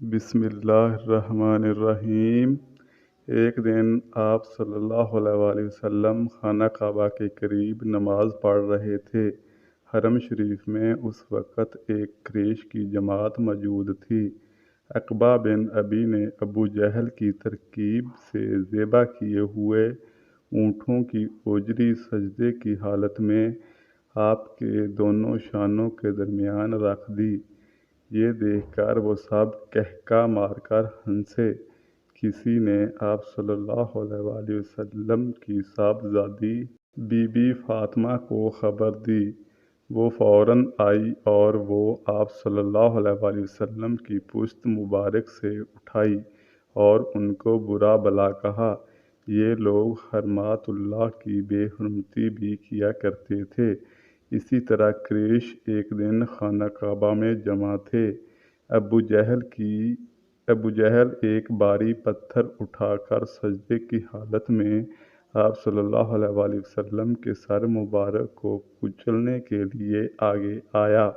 बिस्मिल्लाहिर्रहमानिर्रहीम। एक दिन आप सल्लल्लाहु अलैहि वसल्लम खाना काबा के करीब नमाज पढ़ रहे थे। हरम शरीफ में उस वक़्त एक कुरैश की जमात मौजूद थी। अक़बा बिन अबी ने अबू जहल की तरकीब से ज़ेबा किए हुए ऊँटों की ओजरी सजदे की हालत में आपके दोनों शानों के दरमियान रख दी। ये देखकर वो सब कहका मारकर हंसे। किसी ने आप सल्लल्लाहु अलैहि वसल्लम की साहबजादी बीबी फ़ातिमा को खबर दी। वो फ़ौरन आई और वो आप सल्लल्लाहु अलैहि वसल्लम की पुश्त मुबारक से उठाई और उनको बुरा भला कहा। ये लोग हरमातुल्लाह की बेहुरमती भी किया करते थे। इसी तरह कुरैश एक दिन खाना काबा में जमा थे। अबू जहल एक भारी पत्थर उठाकर सजदे की हालत में आप सल्लल्लाहु अलैहि वसल्लम के सर मुबारक को कुचलने के लिए आगे आया,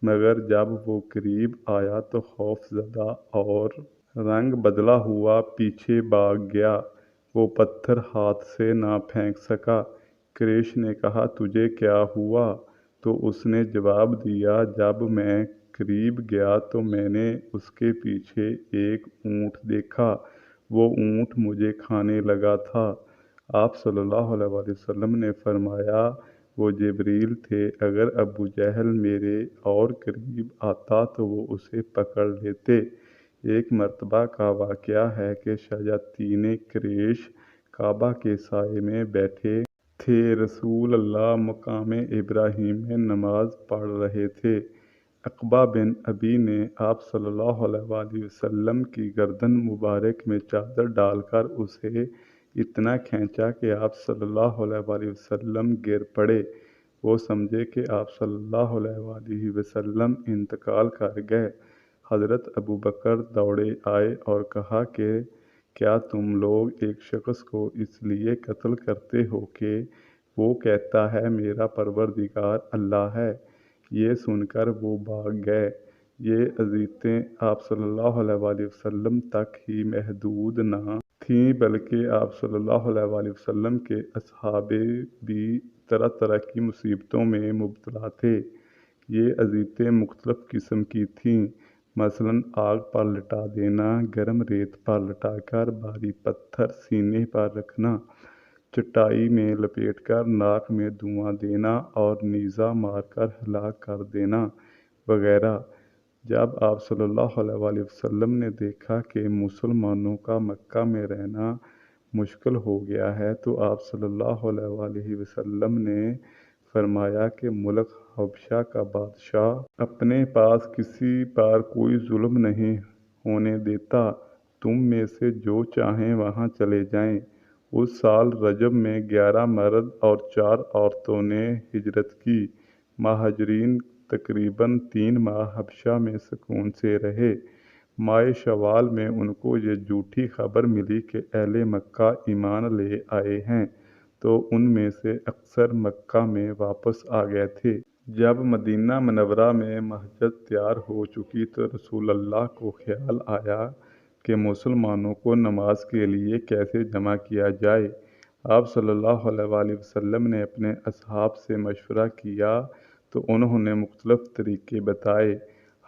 मगर जब वो करीब आया तो खौफज़दा और रंग बदला हुआ पीछे भाग गया। वो पत्थर हाथ से ना फेंक सका। कुरैश ने कहा, तुझे क्या हुआ? तो उसने जवाब दिया, जब मैं करीब गया तो मैंने उसके पीछे एक ऊँट देखा। वो ऊँट मुझे खाने लगा था। आप सल्लल्लाहु अलैहि वसल्लम ने फरमाया, वो जिब्रील थे। अगर अबू जहल मेरे और करीब आता तो वो उसे पकड़ लेते। एक मर्तबा का वाक़या है कि शयातीन कुरैश काबा के साए में बैठे थे। रसूल अल्लाह मकाम इब्राहीम में नमाज पढ़ रहे थे। अक़बा बिन अबी ने आप सल्लल्लाहु अलैहि वसल्लम की गर्दन मुबारक में चादर डालकर उसे इतना खींचा कि आप सल्लल्लाहु अलैहि वसल्लम गिर पड़े। वो समझे कि आप सल्लल्लाहु अलैहि वसल्लम इंतकाल कर गए। हज़रत अबू बकर दौड़े आए और कहा कि क्या तुम लोग एक शख्स को इसलिए कत्ल करते हो कि वो कहता है मेरा परवरदिगार अल्लाह है? ये सुनकर वो भाग गए। ये अज़ीज़ें आप सल्लल्लाहु अलैहि वसल्लम तक ही महदूद न थीं, बल्कि आप सल्लल्लाहु अलैहि वसल्लम के असहाबे भी तरह तरह की मुसीबतों में मुब्तला थे। ये अज़ीज़ें मुख्तलिफ़ किस्म की थीं, मसलन आग पर लिटा देना, गर्म रेत पर लिटाकर भारी पत्थर सीने पर रखना, चटाई में लपेटकर नाक में धुआं देना और नीज़ा मारकर हलाक कर देना वगैरह। जब आप सल्लल्लाहु अलैहि वसल्लम ने देखा कि मुसलमानों का मक्का में रहना मुश्किल हो गया है तो आप सल्लल्लाहु अलैहि वसल्लम ने फरमाया कि मुल्क हबशा का बादशाह अपने पास किसी पर कोई जुल्म नहीं होने देता। तुम में से जो चाहें वहाँ चले जाएं। उस साल रजब में 11 मर्द और 4 औरतों ने हिजरत की। महाजरीन तकरीबन 3 माह हबशा में सुकून से रहे। माह शवाल में उनको ये झूठी खबर मिली कि अहले मक्का ईमान ले आए हैं, तो उनमें से अक्सर मक्का में वापस आ गए थे। जब मदीना मुनव्वरा में मस्जिद तैयार हो चुकी तो रसूल अल्लाह को ख्याल आया कि मुसलमानों को नमाज के लिए कैसे जमा किया जाए। आप सल्लल्लाहु अलैहि वसल्लम ने अपने असहाब से मशवरा किया तो उन्होंने मुख्तलिफ़ तरीक़े बताए।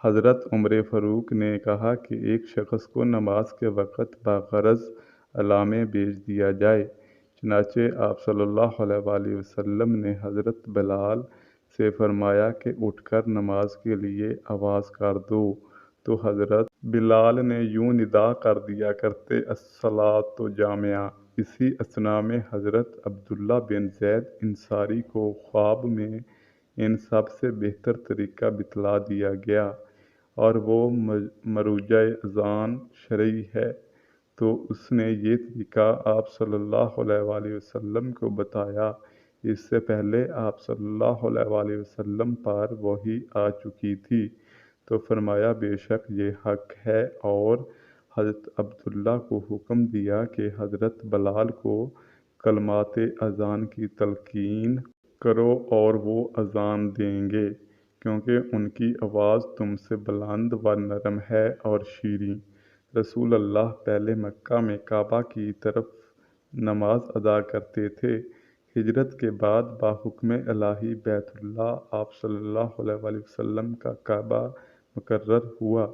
हज़रत उमर फ़ारूक ने कहा कि एक शख्स को नमाज के वक़्त बाग़रज़ अलामे भेज दिया जाए। चुनांचे आप सल्लल्लाहु अलैहि वसल्लम ने हज़रत बिलाल से फरमाया कि उठकर नमाज के लिए आवाज़ कर दो, तो हज़रत बिलाल ने यूँ निदा कर दिया करते, अस्सलातु जामिया। इसी असना में हज़रत अब्दुल्ला बिन ज़ैद अंसारी को ख्वाब में इन सब से बेहतर तरीक़ा बतला दिया गया और वो मरूजा अज़ान शरई है, तो उसने ये तरीक़ा आप सल्लल्लाहु अलैहि वसल्लम को बताया। इससे पहले आप सल्लल्लाहु अलैहि वसल्लम पर वही आ चुकी थी, तो फरमाया बेशक ये हक़ है, और हज़रत अब्दुल्ला को हुक्म दिया कि हज़रत बिलाल को कलमात अज़ान की तलक़ीन करो और वो अज़ान देंगे। کیونکہ ان کی آواز تم سے بلند و نرم ہے اور شیریں۔ رسول اللہ پہلے مکہ میں کعبہ کی طرف نماز ادا کرتے تھے۔ ہجرت کے بعد بحکم الہی بیت اللہ آپ صلی اللہ علیہ وآلہ وسلم کا کعبہ مقرر ہوا۔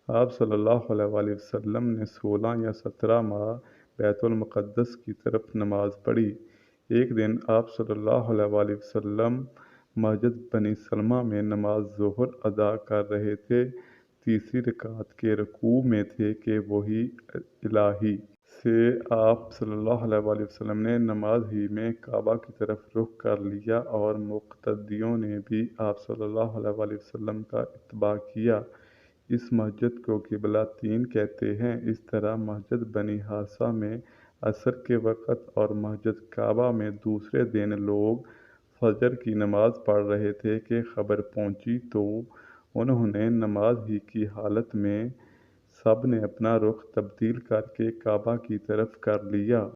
آپ صلی اللہ علیہ وآلہ وسلم نے 16 یا 17 ماہ بیت المقدس کی طرف نماز پڑھی۔ ایک دن آپ صلی اللہ علیہ وآلہ وسلم مسجد بنی سلمہ میں نماز ظہر ادا کر رہے تھے۔ تیسری رکعت کے رکوع میں تھے کہ وحی الہی سے آپ صلی اللہ علیہ وآلہ وسلم نے نماز ہی میں کعبہ کی طرف رخ کر لیا اور مقتدیوں نے بھی آپ صلی اللہ علیہ وآلہ وسلم کا اتباع کیا۔ اس مسجد کو قبلہ تین کہتے ہیں۔ اس طرح مسجد بنی حارثہ میں عصر کے وقت اور مسجد کعبہ میں دوسرے دن لوگ فجر کی نماز پڑھ رہے تھے کہ خبر پہنچی تو انہوں نے نماز ہی کی حالت میں سب نے اپنا رخ تبدیل کر کے کعبہ کی طرف کر لیا۔